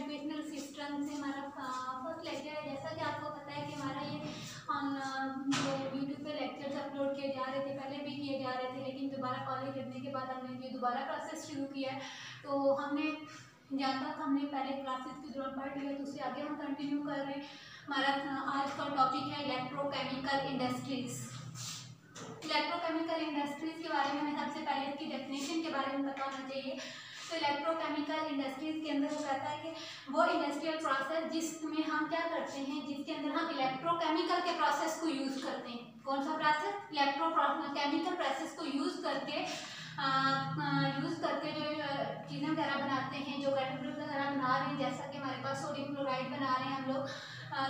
Educational system से हमारा first lecture है। जैसा कि आपको पता है कि हमारा ये यूट्यूब पे लेक्चर्स अपलोड किए जा रहे थे, पहले भी किए जा रहे थे, लेकिन दोबारा कॉलेज लगने के बाद हमने ये दोबारा प्रोसेस शुरू किया है। तो हमने जहाँ तक हमने पहले क्लासेस के दौरान पढ़ लिया तो उससे आगे हम कंटिन्यू कर रहे हैं। हमारा आज का टॉपिक है इलेक्ट्रोकेमिकल इंडस्ट्रीज। इलेक्ट्रोकेमिकल इंडस्ट्रीज के बारे में हमें सबसे पहले इसकी डेफिनेशन के बारे में बताना चाहिए। तो इलेक्ट्रोकेमिकल इंडस्ट्रीज के अंदर वो कहता है कि वो इंडस्ट्रियल प्रोसेस जिसमें हम क्या करते हैं, जिसके अंदर हम इलेक्ट्रोकेमिकल के प्रोसेस को यूज़ करते हैं। कौन सा प्रोसेस? इलेक्ट्रोकेमिकल प्रोसेस को यूज़ करके जो चीज़ें वगैरह बनाते हैं, जो कैटेगरी वगैरह बना रहे हैं, जैसा कि हमारे पास सोडियम क्लोराइड बना रहे हैं हम लोग,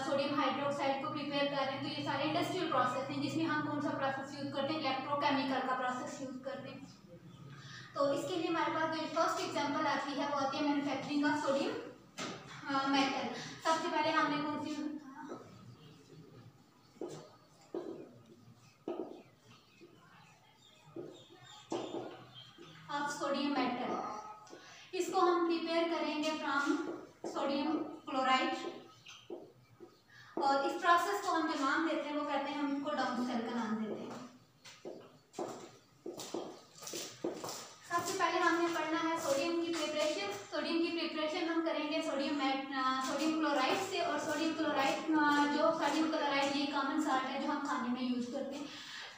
सोडियम हाइड्रोक्साइड को प्रिपेयर कर रहे हैं। तो ये सारे इंडस्ट्रियल प्रोसेस हैं जिसमें हम कौन सा प्रोसेस यूज़ करते हैं? इलेक्ट्रोकेमिकल का प्रोसेस यूज़ करते हैं। तो इसके लिए हमारे पास जो फर्स्ट एग्जांपल आती है वो आती है मैन्युफैक्चरिंग ऑफ सोडियम मेटल। सबसे पहले हमने कौन सी ऑफ सोडियम मेटल, इसको हम प्रिपेयर करेंगे फ्रॉम सोडियम क्लोराइड। और इस प्रोसेस को हम जो नाम देते हैं वो कहते हैं, हम इसको डाउन सेल का नाम देते हैं। सबसे पहले हमने पढ़ना है सोडियम की प्रिपरेशन। सोडियम की प्रिपरेशन हम करेंगे सोडियम क्लोराइड से। और सोडियम क्लोराइड सोडियम क्लोराइड ये कॉमन साल्ट है जो हम खाने में यूज़ करते हैं।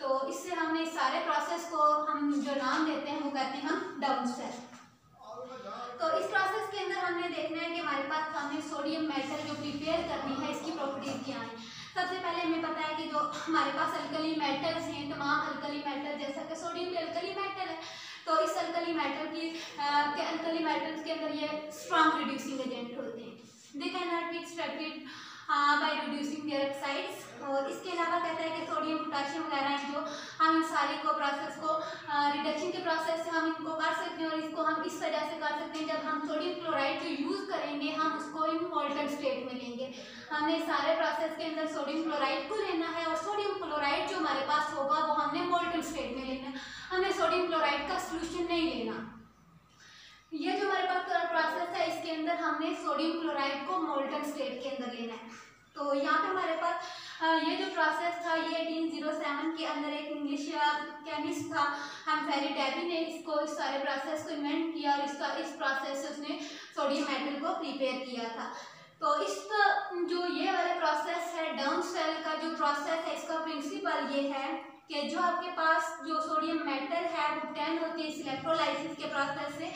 तो इससे हमने सारे प्रोसेस को हम जो नाम देते हैं वो कहते हैं हम डाउन सेल। तो इस प्रोसेस के अंदर हमने देखना है कि हमारे पास हमने सोडियम मेटल जो प्रिपेयर करनी है इसकी प्रॉपर्टीज क्या हैं। सबसे पहले हमें पता है कि जो हमारे पास अल्कली मेटल्स हैं, तमाम अल्कली मेटल, जैसा कि सोडियम भी अल्कली मेटल है, तो इस अल्कली मेटल के अल्कली मेटल्स के अंदर ये स्ट्रॉन्ग रिड्यूसिंग एजेंट होते हैं। They can not be extracted by reducing there oxides. और इसके अलावा कहता है कि सोडियम पोटाशियम वगैरह हैं जो हम इन सारे को प्रोसेस को रिडक्शन के प्रोसेस से हम इनको कर सकते हैं। और इसको हम इस वजह से कर सकते हैं, जब हम सोडियम क्लोराइड जो यूज़ करेंगे हम उसको इन मोल्टन स्टेट में लेंगे। हमने सारे प्रोसेस के अंदर सोडियम क्लोराइड को लेना है और सोडियम क्लोराइड जो हमारे पास होगा वो हमने मोल्टन स्टेट में लेना है। हमें सोडियम क्लोराइड का सोल्यूशन नहीं लेना। ये जो हमारे पास प्रोसेस है इसके अंदर हमने सोडियम क्लोराइड को मोल्टन स्टेट के अंदर लेना है। तो यहाँ पे हमारे पास ये जो प्रोसेस था ये 1807 के अंदर एक इंग्लिश केमिस्ट था हमफ्री डेवी ने इसको इस सारे प्रोसेस को इन्वेंट किया और इस प्रोसेस से उसने सोडियम मेटल को प्रिपेयर किया था। तो इस जो ये वाला प्रोसेस है डाउन सेल का जो प्रोसेस है, इसका प्रिंसिपल ये है कि जो आपके पास जो सोडियम मेटल है वो ऑब्टेन होती है इस इलेक्ट्रोलाइसिस के प्रोसेस से।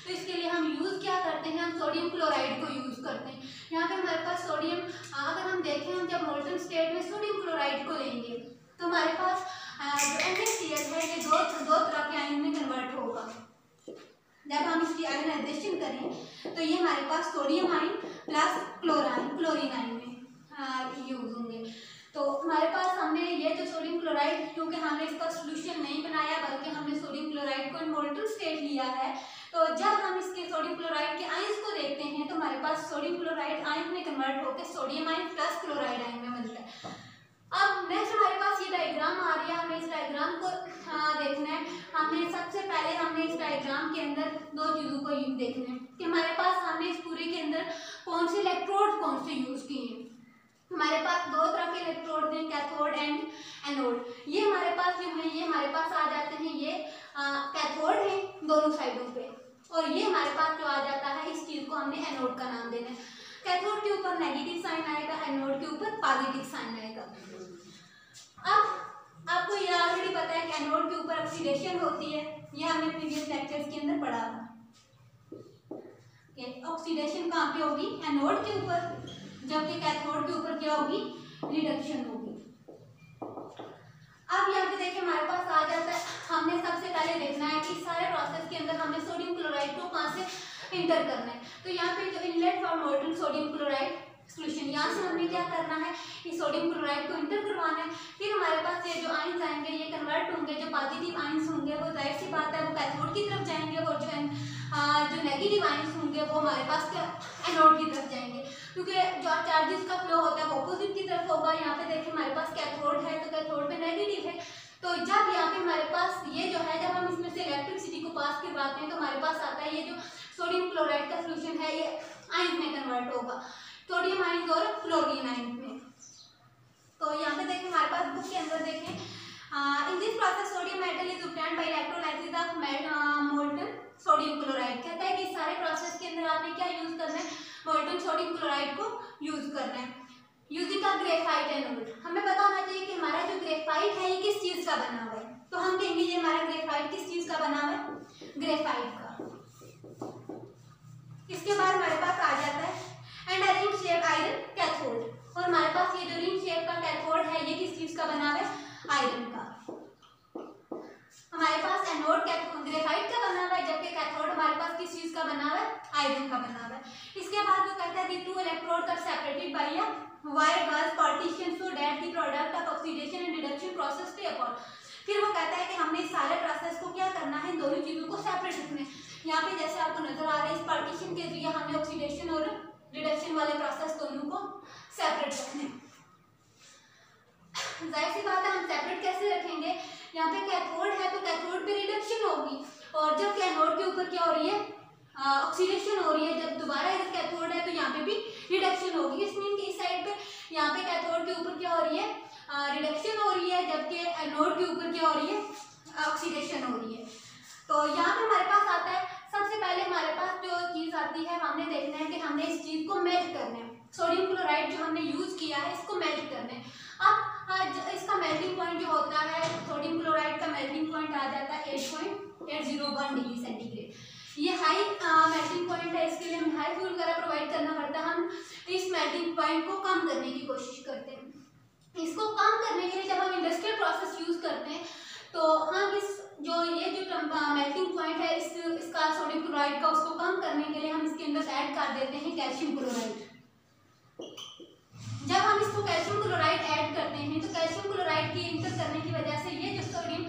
तो इसके लिए हम यूज़ क्या करते हैं? हम सोडियम क्लोराइड को यूज़ करते हैं। यहाँ पे हमारे पास सोडियम, अगर हम देखें हम जब मोल्टन स्टेट में सोडियम क्लोराइड को लेंगे तो हमारे पास जो NaCl है ये दो तरह के आयन में कन्वर्ट होगा। जब हम इसकी आयनाइजेशन करें तो ये हमारे पास sodium ion plus chlorine ion में यूज़ होंगे। तो हमारे पास हमने ये जो सोडियम क्लोराइड, क्योंकि हमने इसका सोल्यूशन नहीं बनाया बल्कि हमने सोडियम क्लोराइड को मोल्टन स्टेट लिया है, तो जब हम इसके सोडियम क्लोराइड के आयंस को देखते हैं तो हमारे पास सोडियम क्लोराइड आयन में कन्वर्ट होकर sodium ion plus chloride ion में बनता है। अब नेक्स्ट हमारे पास ये डायग्राम आ रही है, हमें इस डायग्राम को देखना है। हमने सबसे पहले हमने इस डायग्राम के अंदर दो चीज़ों को देखना है कि हमारे पास हमने इस पूरे के अंदर कौन से इलेक्ट्रोड कौन से यूज़ किए हैं। हमारे पास दो तरह के इलेक्ट्रोड हैं, कैथोड एंड एनोड। ये हमारे पास जो है ये हमारे पास आ जाते हैं, ये कैथोड हैं दोनों साइडों पे, और ये हमारे पास जो आ जाता है इस चीज़ को हमने एनोड का नाम देना है। कैथोड के ऊपर नेगेटिव साइन आएगा, एनोड के ऊपर पॉजिटिव साइन आएगा। अब आपको ये ऑलरेडी पता है कि एनोड के ऊपर ऑक्सीडेशन होती है, ये हमने प्रीवियस लेक्चर्स के अंदर पढ़ा था। ऑक्सीडेशन कहाँ पे होगी? एनोड के ऊपर, जबकि कैथोड के ऊपर क्या होगी? रिडक्शन होगी। अब यहाँ पे देखिए हमारे पास आ जाता है, हमने सबसे पहले देखना है कि सारे प्रोसेस के अंदर हमने सोडियम क्लोराइड को कहाँ से इंटर करना है। तो यहाँ पे जो inlet for molten sodium chloride solution, यहाँ से हमने क्या करना है, इस सोडियम क्लोराइड को इंटर करवाना है। फिर हमारे पास ये जो आयंस आएंगे ये कन्वर्ट होंगे, जो पॉजिटिव आयंस होंगे वो जाहिर सी बात है वो कैथोड की तरफ जाएंगे, और जो नेगेटिव आयंस होंगे वो हमारे पास क्या एनोड की तरफ जाएंगे, क्योंकि जो चार्जेस का फ्लो होता है वो अपोजिट की तरफ होगा। यहाँ पे देखिए हमारे पास कैथोड है तो कैथोड पे नेगेटिव है, तो जब यहाँ पे हमारे पास ये जो है, जब हम इसमें से इलेक्ट्रिसिटी को पास करवाते हैं तो हमारे पास आता है ये जो सोडियम क्लोराइड का सोल्यूशन है ये आयंस में कन्वर्ट होगा सोडियम आयन और क्लोरीन आयन में। तो यहाँ पे देखें हमारे पास बुक के अंदर देखें, in this process sodium metal is obtained by electrolysis of molten sodium chloride. कहता है कि सारे प्रोसेस के अंदर आपने क्या यूज करना है, मोल्टन सोडियम क्लोराइड को यूज करना है यूजिंग अ ग्रेफाइट एनोड। हमें पता होना चाहिए कि हमारा जो ग्रेफाइट है ये किस चीज का बना हुआ है, तो हम कहेंगे ये हमारा ग्रेफाइट किस चीज का बना हुआ है, ग्रेफाइट का। इसके बाद हमारे पास आ जाता है and ring shape iron cathode, और हमारे पास ये जो रिंग शेप का कैथोड है ये किस चीज का बना हुआ है, आयरन का। हमारे पास एनोड ग्रेफाइट का बना हुआ है, जबकि कैथोड हमारे पास किस चीज का बना हुआ है, आयरन का बना हुआ है। इसके बाद वो कहता है the two electrode are separated by a wire gauze partition so that the product of oxidation and reduction process पे अपॉन। फिर वो कहता है कि हमने इस सारे प्रोसेस को क्या करना है, दोनों चीजों को सेपरेट रखना है। यहाँ पे जैसे आपको नजर आ रहा है इस पार्टीशन के जरिए हमने ऑक्सीडेशन और रिडक्शन वाले प्रोसेस दोनों को सेपरेट रखने हैं। जाहिर सी बात है हम सेपरेट कैसे रखेंगे, यहाँ पे कैथोड है तो कैथोड पे रिडक्शन होगी, और जब कैथोड के ऊपर क्या हो रही है, ऑक्सीडेशन हो रही है, जब दोबारा इधर कैथोड है तो यहाँ पे भी रिडक्शन होगी। इसमें कि इस साइड पे यहाँ पे कैथोड के ऊपर क्या हो रही है, रिडक्शन हो रही है, जबकि एनोड के ऊपर क्या हो रही है, ऑक्सीडेशन हो रही है। तो यहाँ पे हमारे पास आता है, सबसे पहले हमारे पास जो चीज आती है हमने देखना है कि हमने इस चीज को मेल्ट करना है। सोडियम क्लोराइड जो हमने यूज किया है इसको मेल्ट करना है। अब इसका मेल्टिंग पॉइंट जो होता है, सोडियम क्लोराइड का मेल्टिंग पॉइंट आ जाता है 8.801 डिग्री सेंटीग्रेड। ये हाई मेल्टिंग पॉइंट है, इसके लिए हमें हाई फ्यूल वगैरह प्रोवाइड करना पड़ता है। हम इस मेल्टिंग पॉइंट को कम करने की कोशिश करते हैं। इसको कम करने के लिए जब हम इंडस्ट्रियल प्रोसेस यूज करते हैं तो हम इस जो ये जो मेल्टिंग पॉइंट है इसका सोडियम क्लोराइड का, उसको कम करने के लिए हम इसके अंदर ऐड कर देते हैं कैल्शियम क्लोराइड। जब हम इसको कैल्शियम क्लोराइड ऐड करते हैं तो कैल्शियम क्लोराइड की इंटर करने की वजह से ये जो सोडियम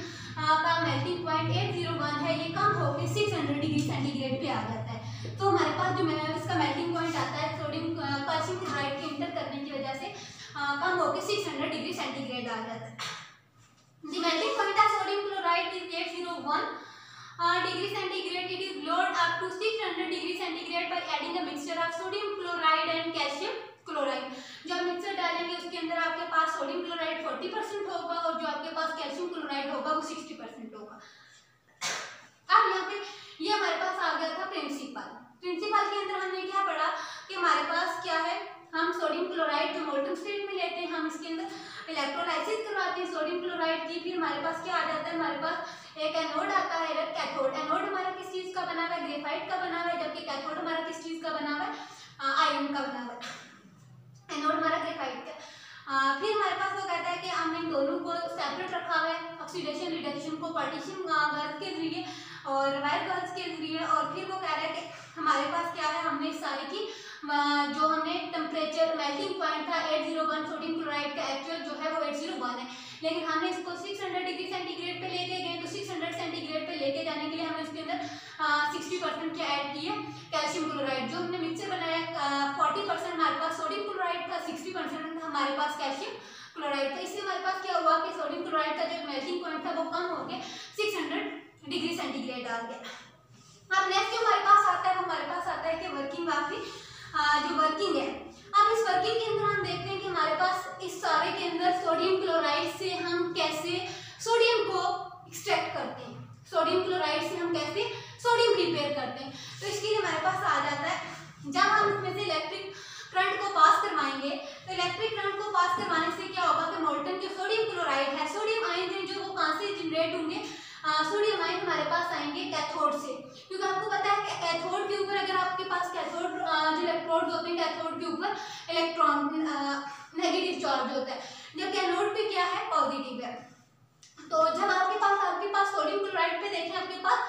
का मेल्टिंग पॉइंट 801 है ये कम होकर 600 डिग्री सेंटीग्रेड पे आ जाता है। तो हमारे पास जो इसका मेल्टिंग पॉइंट आता है सोडियम कैल्शियम क्लोराइड के इंटर करने की वजह से कम होकर 600 डिग्री सेंटीग्रेड आ जाता है। The melting point of sodium chloride is 801 degree centigrade. It is lowered up to 600 degree centigrade by adding a mixture of sodium chloride and calcium chloride. जो हम मिक्सर डालेंगे उसके अंदर आपके पास सोडियम क्लोराइड 40% होगा और जो आपके पास कैल्शियम क्लोराइड होगा वो 60% होगा। अब यहाँ पे ये हमारे पास आ गया था प्रिंसिपल। प्रिंसिपल के अंदर हमने क्या पढ़ा कि हमारे पास क्या है, हम सोडियम क्लोराइड जो मोल्टन स्टेट में लेते हैं, हम इसके अंदर इलेक्ट्रोलाइसिस करवाते हैं सोडियम क्लोराइड की। फिर हमारे पास क्या आ जाता है, हमारे पास एक एनोड आता है, एक कैथोड। एनोड हमारा किस चीज का बना हुआ है, ग्रेफाइट का बना हुआ है, जबकि कैथोड हमारा किस चीज का बना हुआ है, आयरन का बना हुआ है। एनोड हमारा ग्रेफाइट का। फिर हमारे पास वो कहता है कि हमने इन दोनों को सेपरेट रखा हुआ है, ऑक्सीडेशन रिडक्शन को पार्टीशन गर्ल्स के जरिए और वायर गर्ल्स के जरिए। और फिर वो कह रहा है कि हमारे पास क्या है, हमने इस सारे की जो हमने टेम्परेचर मेल्टिंग पॉइंट था 801 सोडियम क्लोराइड का एक्चुअल जो है वो 801 है, लेकिन हमने इसको 600 डिग्री सेंटीग्रेड पे लेके गए। तो 600 सेंटीग्रेड पे लेके जाने के लिए हमने इसके अंदर 60% क्या ऐड किया, कैल्शियम क्लोराइड। जो हमने मिक्सर बनाया 40% हमारे पास सोडियम क्लोराइड था, 60% हमारे पास कैल्शियम क्लोराइड था। इससे हमारे पास क्या हुआ कि सोडियम क्लोराइड का जो मेल्टिंग पॉइंट था वो कम हो गया, 600 डिग्री सेंटीग्रेड आ गया। अब नेक्स्ट जो हमारे पास आता है वो हमारे पास आता है कि वर्किंग ऑफ जो वर्किंग है। अब इस वर्किंग के अंदर हम देखते हैं कि हमारे पास इस सारे के अंदर सोडियम क्लोराइड से हम कैसे सोडियम को एक्सट्रैक्ट करते हैं, सोडियम क्लोराइड से हम कैसे सोडियम प्रिपेयर करते हैं। तो इसके लिए हमारे पास आ जाता है, जब हम इसमें से इलेक्ट्रिक करंट को पास करवाएंगे तो इलेक्ट्रिक करंट को पास करवाने से क्या होगा कि मोल्टन जो सोडियम क्लोराइड है, सोडियम आयन है जो वो कहाँ से जनरेट होंगे, सोडियम आयन हमारे पास आएंगे कैथोड से। क्योंकि आपको पता है कि कैथोड के ऊपर अगर आपके पास कैथोड जो इलेक्ट्रोड होते हैं कैथोड के ऊपर इलेक्ट्रॉन नेगेटिव चार्ज होता है, जबकि एनोड पे क्या है, पॉजिटिव है। तो जब आपके पास सोडियम क्लोराइड पे देखें आपके पास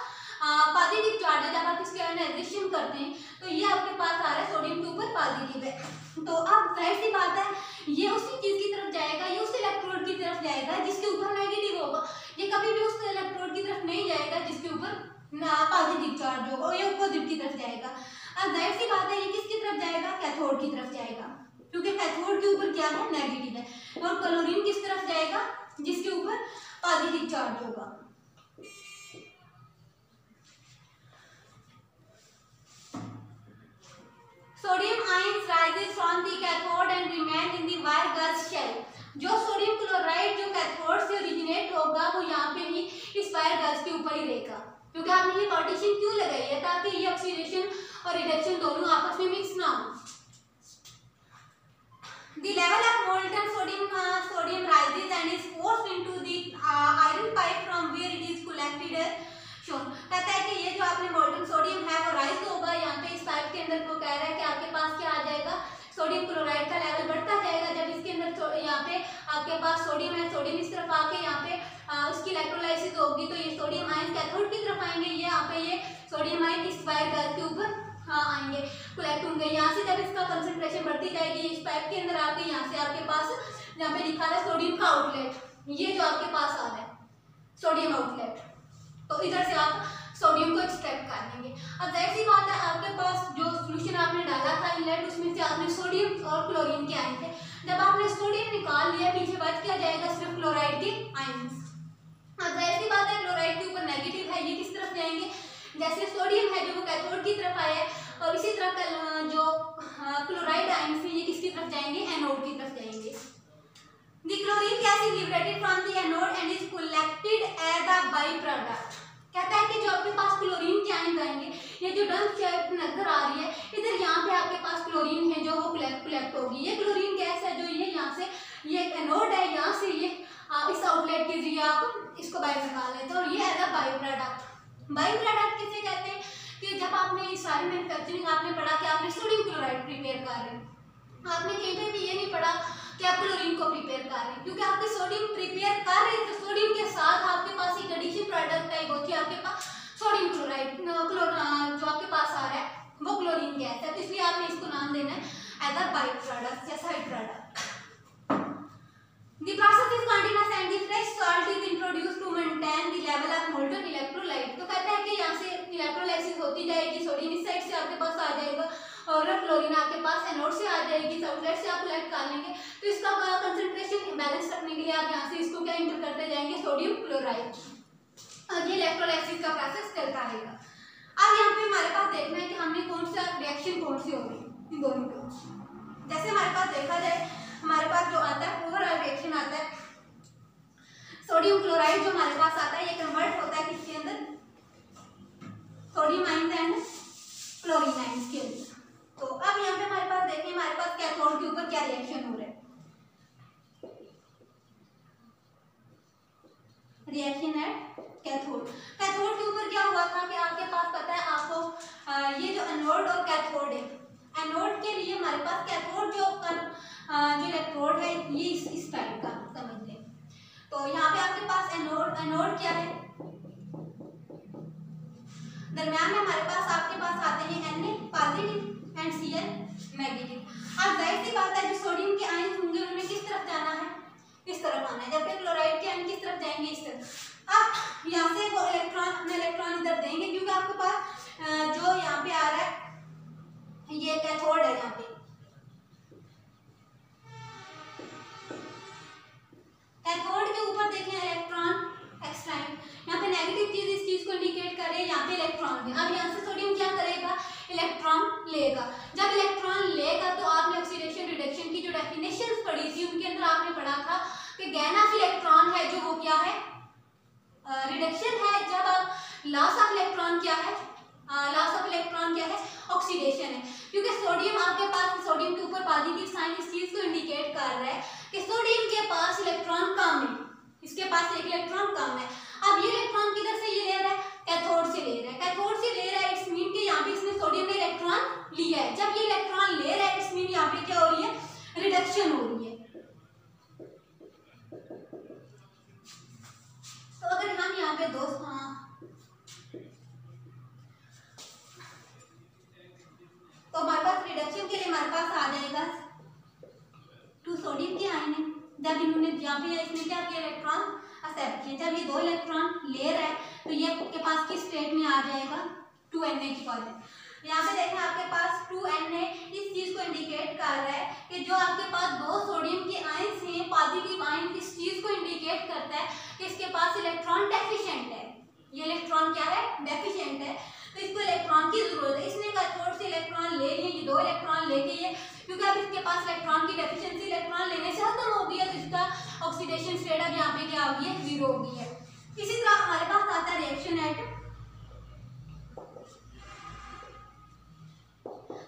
पॉजिटिव चार्ज है, जब आप इसके आयनाइजेशन करते हैं तो ये आपके पास आ रहा है सोडियम के ऊपर पॉजिटिव है। तो अब जाहिर सी बात है ये उसी चीज की तरफ जाएगा, ये उस इलेक्ट्रोड की तरफ जाएगा जिसके ऊपर नेगेटिव होगा। ये कभी भी उस इलेक्ट्रोड की तरफ नहीं जाएगा जिसके ऊपर पॉजिटिव चार्ज होगा, ये अपोजिट की तरफ जाएगा। अब जाहिर सी बात है ये किसकी तरफ जाएगा, कैथोड की तरफ जाएगा, क्योंकि कैथोड के ऊपर क्या है, नेगेटिव है। और क्लोरीन किस तरफ जाएगा, जिसके ऊपर पॉजिटिव चार्ज होगा। Sodium ion from the cathode and remain in the wire गज शेल। जो सोडियम क्लोराइड जो कैथोड से ओरिजिनेट होगा वो यहाँ पे ही इस वायर गज के ऊपर ही रहेगा, क्योंकि आपने ये पार्टीशन क्यों लगाई है, ताकि ये ऑक्सीडेशन और रिडक्शन दोनों आपस में मिक्स ना हो। The level of molten sodium rises and is forced into the iron pipe from where it is collected as shown। कहता है कि ये जो आपने मोल्टन सोडियम है वो राइज होगा यहाँ पे इस पाइप के अंदर, को कह रहा है कि आपके पास क्या आ जाएगा, सोडियम क्लोराइड का लेवल बढ़ता जाएगा। जब इसके अंदर यहाँ पे आपके पास सोडियम है, सोडियम इस तरफ आके यहाँ पे उसकी इलेक्ट्रोलाइसिस होगी तो ये सोडियम आयन कैथोड की तरफ आएंगे, ये यहाँ पे ये सोडियम आयन इस वायर गज के ऊपर आएंगे, कलेक्ट होंगे। यहाँ से जब इसका कंसंट्रेशन बढ़ती जाएगी इस पाइप के अंदर आके यहाँ से आपके पास जहाँ पे लिखा है सोडियम का आउटलेट, ये जो आपके पास आ रहा है सोडियम आउटलेट, तो इधर से आप सोडियम को एक्सट्रैक्ट कर लेंगे। अब जाहिर सी बात है आपके पास जो सोल्यूशन आपने डाला था इनलेट, उसमें से आपने सोडियम और क्लोरीन के आयन थे। जब आपने सोडियम निकाल लिया पीछे बच क्या जाएगा, सिर्फ क्लोराइड के आयन। अब जाहिर सी बात है क्लोराइड के ऊपर नेगेटिव है, ये किस तरफ जाएंगे, जैसे सोडियम है जो वो कैथोड की तरफ आया है, और इसी तरह जो क्लोराइड आयन है ये किसकी तरफ जाएंगे, एनोड की तरफ जाएंगे। The chlorine gas is liberated from the anode and is collected as a byproduct। कहता है कि जो आपके पास क्लोरीन के आयन जाएंगे, ये जो डंप शेप नजर आ रही है इधर, यहाँ पे आपके पास क्लोरीन है जो वो कलेक्ट होगी। ये क्लोरीन गैस है जो ये यहाँ से, ये एनोड है, यहाँ से ये इस आउटलेट के जरिए आप इसको बाहर निकाल लेते हैं, और ये as a by product. By product किसे कहते हैं कि जब आपने ये सारी मैन्युफैक्चरिंग आपने पढ़ा कि आपने सोडियम क्लोराइड प्रिपेयर कर रहे हैं, आपने कहीं पे भी ये नहीं पढ़ा कि आप क्लोरीन को प्रिपेयर कर रहे हैं, क्योंकि आपके सोडियम प्रिपेयर कर रहे हैं तो सोडियम के साथ आपके पास एक एडिशन प्रोडक्ट है, वो थी आपके पास सोडियम क्लोराइड, जो आपके पास आ रहा है वो क्लोरीन गैस है, तो इसलिए आपने इसको नाम देना है एज अ बाई प्रोडक्ट या side product. The process is continuous and the fresh salt is introduced to maintain the level of molten electrolyte। तो कहता है कि यहाँ से इलेक्ट्रोलाइसिस होती जाएगी, सोडियम इस साइड से आपके पास आ जाएगा और क्लोरीन आपके पास एनोड से आ जाएगी, आउटलेट से आप कलेक्ट कर लेंगे। तो इसका कंसंट्रेशन बैलेंस रखने के लिए आप यहाँ से इसको क्या इंटर करते जाएंगे, सोडियम क्लोराइड, और ये इलेक्ट्रोलाइसिस का प्रोसेस चलता रहेगा। अब यहाँ पे हमारे पास देखना है कि हमने कौन सा रिएक्शन कौन सी होगी इन दोनों को। जैसे हमारे पास देखा जाए, हमारे पास जो आता है ओवरऑल रिएक्शन आता है, सोडियम क्लोराइड जो हमारे पास आता है ये कन्वर्ट होता है किसके अंदर, sodium ion and chlorine ion के अंदर। तो अब यहाँ पे हमारे पास देखिए हमारे पास कैथोड के ऊपर क्या रिएक्शन हो रहा है, रिएक्शन एट कैथोड। कैथोड के ऊपर क्या हुआ था कि आपके पास पता है आपको ये जो एनोड और कैथोड है, एनोड के लिए हमारे पास कैथोड जो इलेक्ट्रोड है ये इस टाइप का समझ लें। तो यहाँ पे आपके पास एनोड क्या है, दरम्यान में हमारे पास आपके पास आते हैं Na positive and Cl negative. अब जाहिर सी बात है जो सोडियम के आयन होंगे उन्हें किस तरफ जाना है, इस तरफ आना है, जबकि क्लोराइड के आयन किस तरफ जाएंगे, इस तरफ। अब यहाँ से वो इलेक्ट्रॉन इधर देंगे, क्योंकि आपके पास जो यहाँ पे आ रहा है ये कैथोड है, यहाँ पे कैथोड के ऊपर देखें इलेक्ट्रॉन एक्सट्राइन, यहाँ पे नेगेटिव चीज इस चीज को इंडिकेट कर रही है, यहाँ पे इलेक्ट्रॉन है। अब यहाँ से सोडियम क्या करेगा, इलेक्ट्रॉन लेगा। जब इलेक्ट्रॉन लेगा तो आपने ऑक्सीडेशन रिडक्शन की जो डेफिनेशंस पढ़ी थी उनके अंदर आपने पढ़ा था कि गेन ऑफ इलेक्ट्रॉन है जो वो क्या है, रिडक्शन है। जब आप लॉस ऑफ इलेक्ट्रॉन क्या है, लॉस ऑफ इलेक्ट्रॉन क्या है, ऑक्सीडेशन है। क्योंकि सोडियम आपके पास, सोडियम के ऊपर पॉजिटिव साइन इस चीज को इंडिकेट कर रहा है कि सोडियम के पास इलेक्ट्रॉन कम है, इसके पास एक इलेक्ट्रॉन कम है। अब ये इलेक्ट्रॉन किधर से ये ले रहा है, कैथोड से ले रहा है, कैथोड से ले रहा है, इट्स मीन कि यहाँ पे इसने सोडियम ने इलेक्ट्रॉन लिया है। जब ये इलेक्ट्रॉन ले रहा है इट्स मीन यहाँ पे क्या हो रही है, रिडक्शन हो रही है। तो अगर हम यहाँ पे तो हमारे पास रिडक्शन के लिए हमारे पास आ जाएगा 2 सोडियम के आयन है। जब इन्होंने यहाँ पे इसने क्या किया, इलेक्ट्रॉन एक्सेप्ट किया। जब ये 2 इलेक्ट्रॉन ले रहा है तो ये आपके पास किस स्टेट में आ जाएगा, 2Na की फॉर्म। यहाँ पे देखें आपके पास 2Na इस चीज को इंडिकेट कर रहा है कि जो आपके पास 2 सोडियम के आयन हैं, पॉजिटिव आयन, इस चीज को इंडिकेट करता है कि इसके पास इलेक्ट्रॉन डेफिशिएंट है। ये इलेक्ट्रॉन क्या है, डेफिशिएंट है, तो इसको इलेक्ट्रॉन की जरूरत है। इसने कैथोड से इलेक्ट्रॉन ले लिए, ये 2 इलेक्ट्रॉन लेके ये, क्योंकि अब इसके पास होगी है। इसी तरह हमारे पास आता है रिएक्शन एट,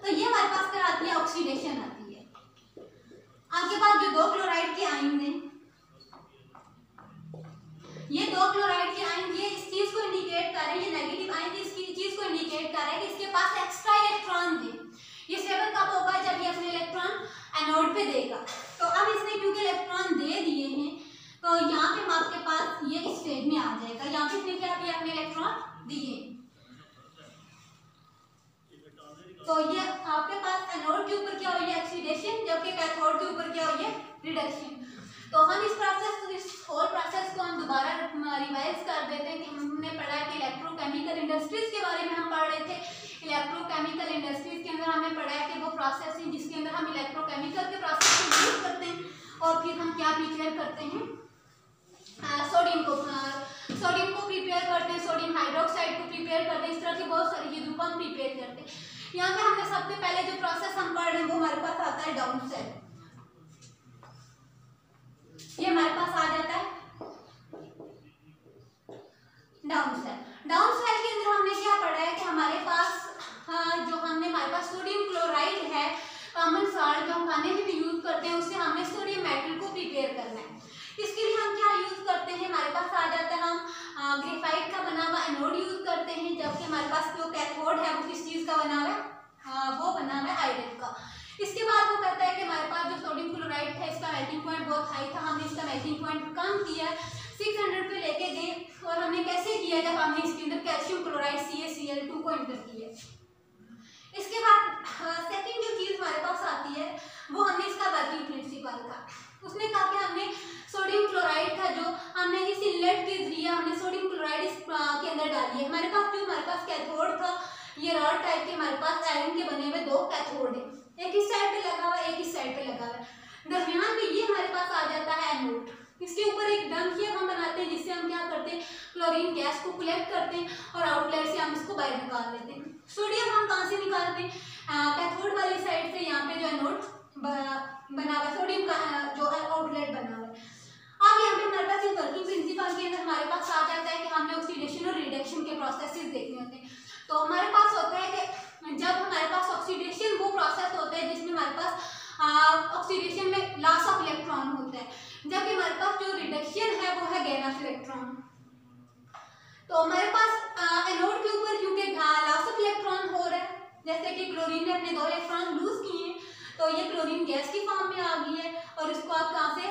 तो ये हमारे पास क्या आती है, ऑक्सीडेशन आती है। आपके पास जो दो क्लोराइड के आयन हैं, ये दो क्लोराइड के आयन ये इस चीज को इंडिकेट कर रहे हैं, ये नेगेटिव आयन इसकी चीज को इंडिकेट कर रहे हैं कि इसके पास एक्स्ट्रा इलेक्ट्रॉन है। ये स्टेबल कब होगा, जब ये अपने इलेक्ट्रॉन एनोड पे देगा। तो अब इसने क्योंकि इलेक्ट्रॉन दे दिए हैं तो यहाँ पे आपके पास ये इस स्टेज में आ जाएगा। यहाँ पे इसने क्या किया, अपने इलेक्ट्रॉन दिए, तो ये आपके पास एनोड के ऊपर क्या हुई है, ऑक्सीडेशन, जबकि कैथोड के ऊपर क्या हुई है, रिडक्शन। तो हम इस होल प्रोसेस को हम दोबारा रिवाइज कर देते हैं कि हमने पढ़ा कि इलेक्ट्रोकेमिकल इंडस्ट्रीज के बारे में हम पढ़ रहे थे। इलेक्ट्रोकेमिकल इंडस्ट्रीज के अंदर हमने पढ़ा है कि वो प्रोसेस है जिसके अंदर हम इलेक्ट्रोकेमिकल के प्रोसेस को यूज करते हैं और फिर हम क्या प्रिपेयर करते हैं, सोडियम को प्रिपेयर करते हैं, सोडियम हाइड्रोक्साइड को प्रिपेयर करते हैं। इस तरह की बहुत सारी चीजों को हम प्रिपेयर करते हैं। यहाँ पे हमने सबसे पहले जो प्रोसेस हम पढ़ रहे हैं वो हमारे पास आता है डाउन सेल। ये हमारे पास आ जाता है डाउन सेल। डाउन सेल के अंदर हमने क्या पढ़ा है कि हमारे पास हमारे पास सोडियम क्लोराइड है, कॉमन साल्ट जो हम खाने में भी यूज करते हैं, उससे हमने सोडियम मेटल को प्रिपेयर करना है। इसके लिए हम क्या यूज करते हैं, हमारे पास आ जाता है हम ग्रेफाइट का बना हुआ एनोड यूज करते हैं, जबकि हमारे पास जो कैथोड है वो किस चीज का बना हुआ है, वो बना हुआ है आयरन का। इसके बाद वो कहता है कि हमारे पास जो सोडियम क्लोराइड था इसका मेल्टिंग पॉइंट बहुत हाई था, हमने इसका मेल्टिंग पॉइंट कम किया, 600 पे लेके गए। और हमने कैसे किया, जब हमने इसके अंदर कैल्शियम क्लोराइड CaCl2 को इंटर किया। इसके बाद सेकंड जो चीज हमारे पास आती है वो हमने इसका वर्किंग प्रिंसिपल था। उसने कहा कि हमने सोडियम क्लोराइड का जो हमने इस इनलेट के जरिए हमने सोडियम क्लोराइड इस के अंदर डाली है। हमारे पास कैथोड था, ये रॉड टाइप के हमारे पास आयरन के बने हुए दो कैथोड है, एक इस साइड पे लगा हुआ, एक इस साइड पे लगा हुआ। दरमियान में ये हमारे पास आ जाता है एनोड। इसके ऊपर एक डंक हम बनाते हैं जिससे हम क्या करते हैं, क्लोरीन गैस को कलेक्ट करते हैं और आउटलेट से हम इसको बाहर निकाल लेते हैं। सोडियम हम कहाँ से निकालते हैं, कैथोड वाली साइड से, यहाँ पे जो एनोड बना हुआ सोडियम का जो आउटलेट बना हुआ है। अब यहाँ पे हमारे पास इस वर्किंग प्रिंसिपल के अंदर हमारे पास आ जाता है कि हमने ऑक्सीडेशन और रिडक्शन के प्रोसेसेस देखने होते हैं। तो हमारे पास होता है कि जब हमारे पास ऑक्सीडेशन वो प्रोसेस होता है जिसमें हमारे पास ऑक्सीडेशन में लॉस ऑफ इलेक्ट्रॉन होता है, जबकि हमारे पास जो रिडक्शन है वो है गेन ऑफ इलेक्ट्रॉन। तो हमारे पास एनोड के ऊपर क्योंकि लॉस ऑफ इलेक्ट्रॉन हो रहा है, जैसे कि क्लोरीन ने अपने 2 इलेक्ट्रॉन लूज किए तो ये क्लोरीन गैस की फॉर्म में आ गई है और इसको आप कहाँ से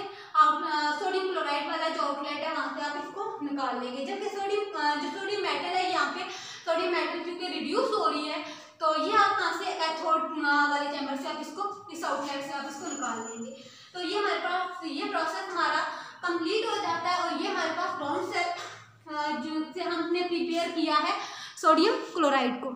सोडियम क्लोराइड वाला जो आउटलेट है वहाँ से आप इसको निकाल लेंगे। जबकि सोडियम मेटल है, यहाँ पे सोडियम मेटल क्योंकि रिड्यूस हो रही है तो ये आप कहाँ से कैथोड वाले चैम्बर से आप इसको इस आउटलेट से आप इसको निकाल लेंगे। तो ये हमारे पास ये प्रोसेस हमारा कंप्लीट हो जाता है और ये हमारे पास डाउन सेल जिससे हमने प्रिपेयर किया है सोडियम क्लोराइड को।